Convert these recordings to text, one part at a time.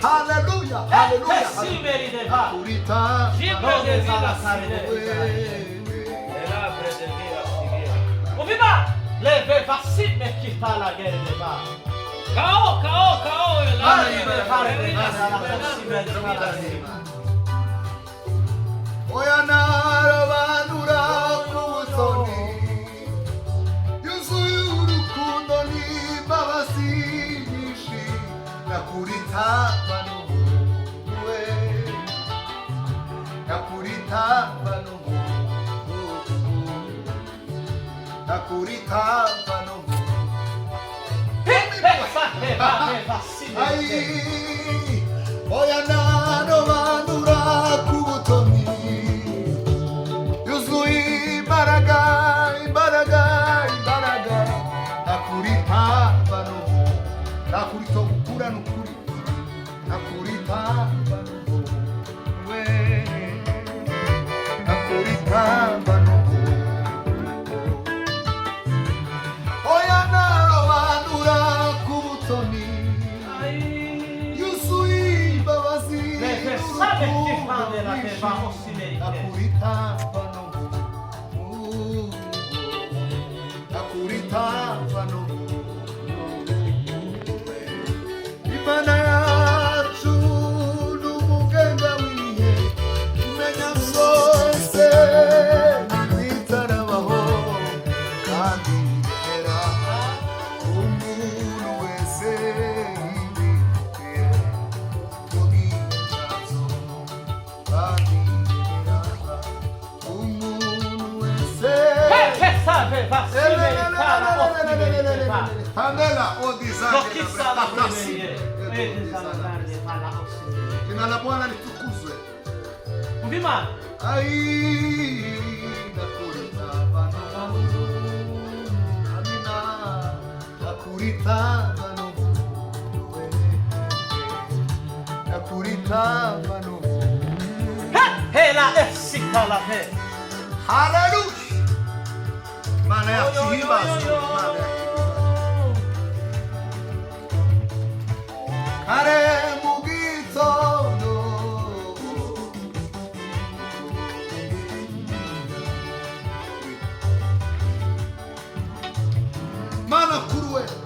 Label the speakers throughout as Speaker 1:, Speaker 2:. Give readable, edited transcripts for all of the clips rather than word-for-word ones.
Speaker 1: Hallelujah. Hallelujah.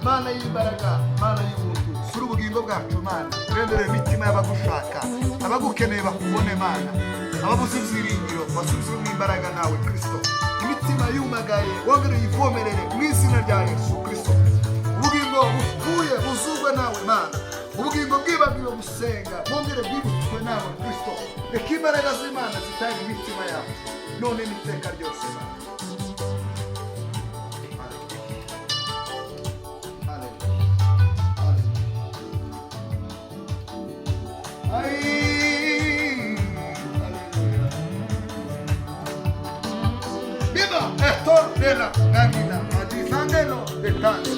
Speaker 1: Mana y'imbaraga, Mana y'ubuntu, sura ubugingo bwacu Mana, urengere imitima y'abagushaka, abagukeneye bakubone Mana, ababuze ibyiringiro basubize mu imbaraga nawe Kristo, imitima yumagaye wongere yivomerere mu izina rya Yesu Kristo, ubugingo bupfuye buzurwe nawe Mana, ubugingo bwibagiwe gusenga wongere bwibutswe nawe Kristo, reka imbaraga z'Imana zitaye imitima yacu none n'iteka ryose Mana. Viva esto de la gallina, matizandelo de tanto.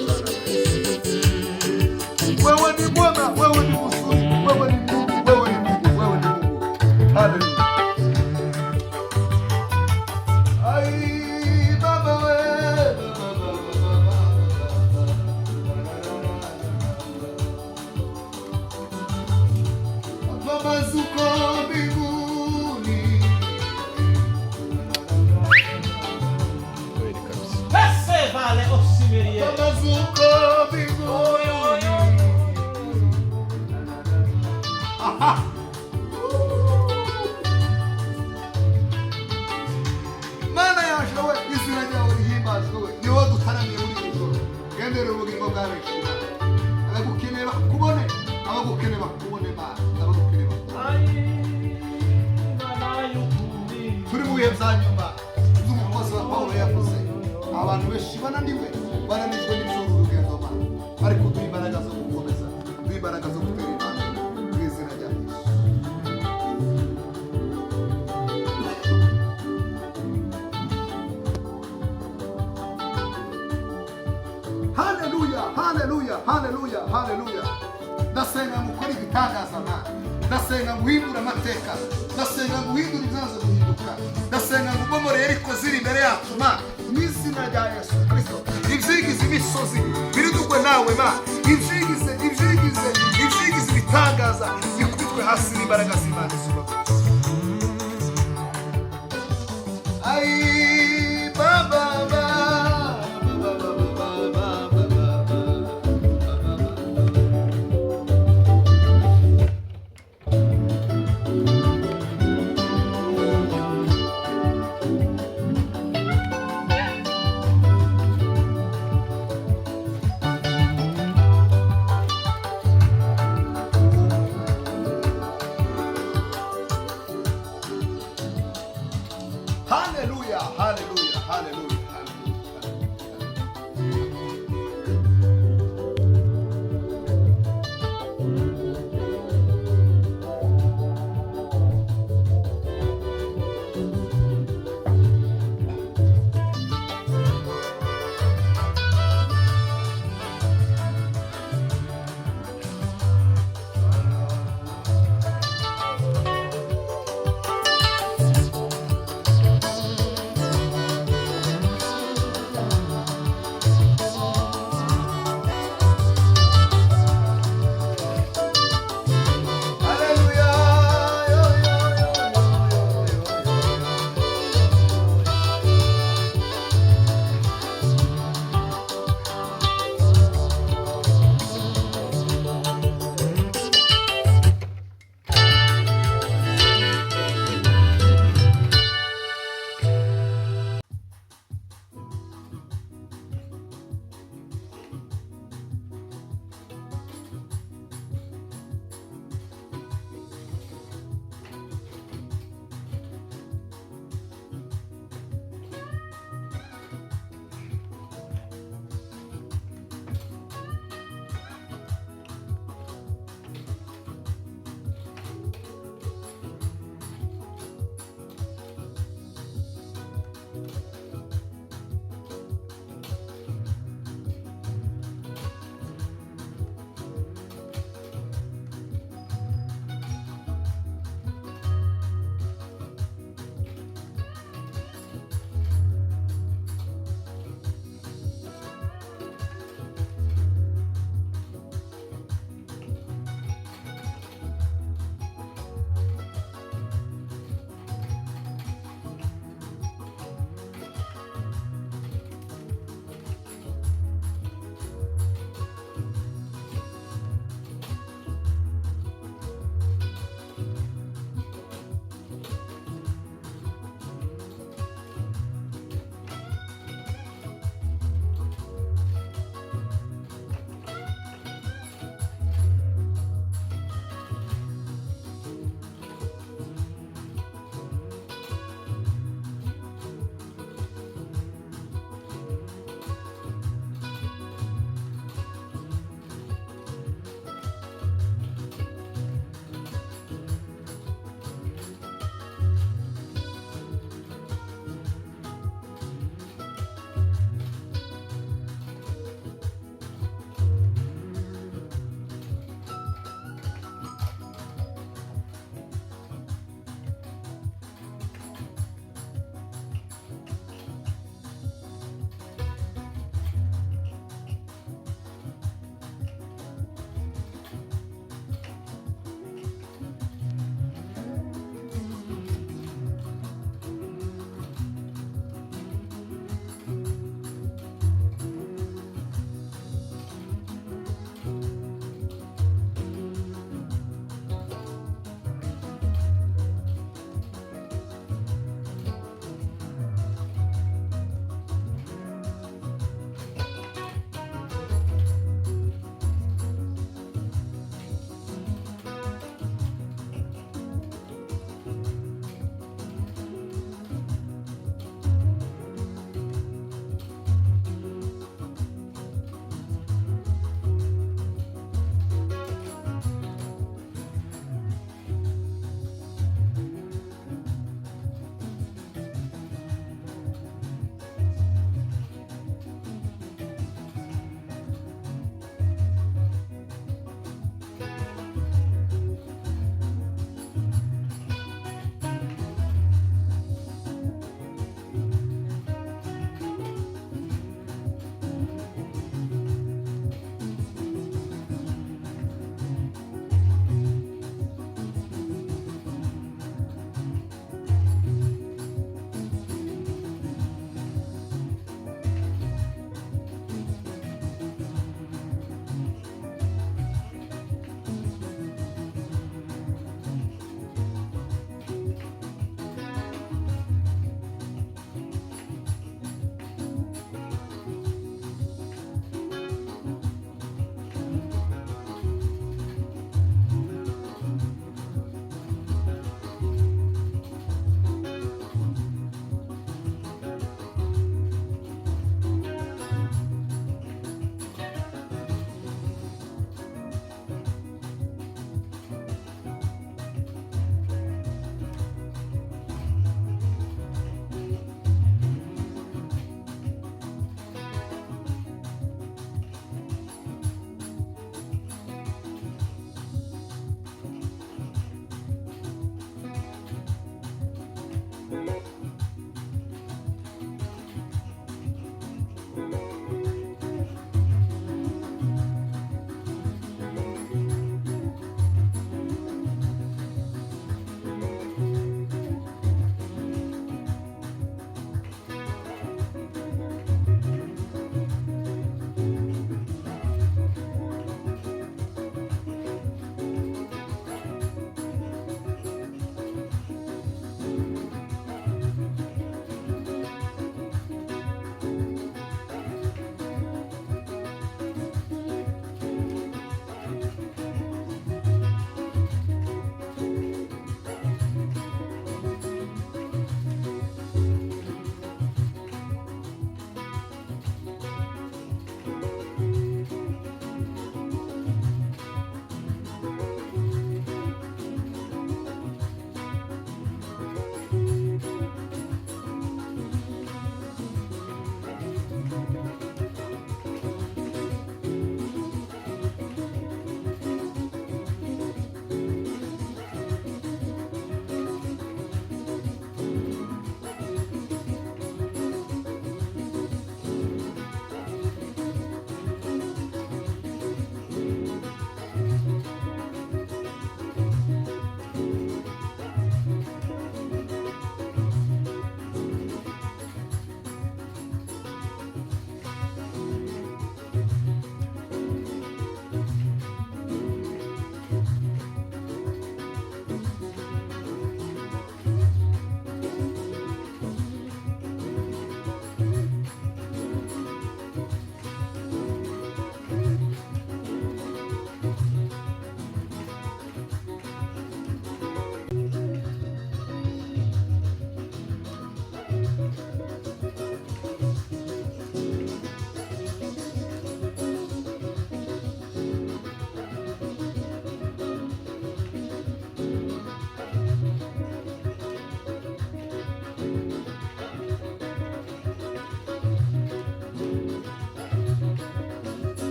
Speaker 1: Wewe ni mwema, wewe ni mzuri, wewe ni Mungu, wewe ni Mungu, wewe ni Mungu. Hallelujah. Mana yashowe izina ryawe rihimbazwe niwo dutaramiye muri ijoro gendera ubugingo bwawe abagukeneye bakubone abagukeneye bakubone Mana abagukeneye bakubone turi mu bihe bya nyuma z'umukozi wa Pawulo yavuze abantu benshi bananiwe bananijwe n'ijoro urugendo Mana ariko duha imbaraga zo gukomeza duha imbaraga zo gutera Imana mu izina rya Yesu. Hallelujah, hallelujah, hallelujah, hallelujah. Ndasenga mukora igitangaza Mana, ndasenga guhindura amateka, ndasenga guhindura ibyazo guhinduka, ndasenga ngubomore Yeriko ziri imbere yacu Mana mu izina rya Yesu Kristo. Ibyigize imisozi biridugwe nawe Mana, ibyigize ibitangaza hasi n'imbaraga z'Imana zubaka.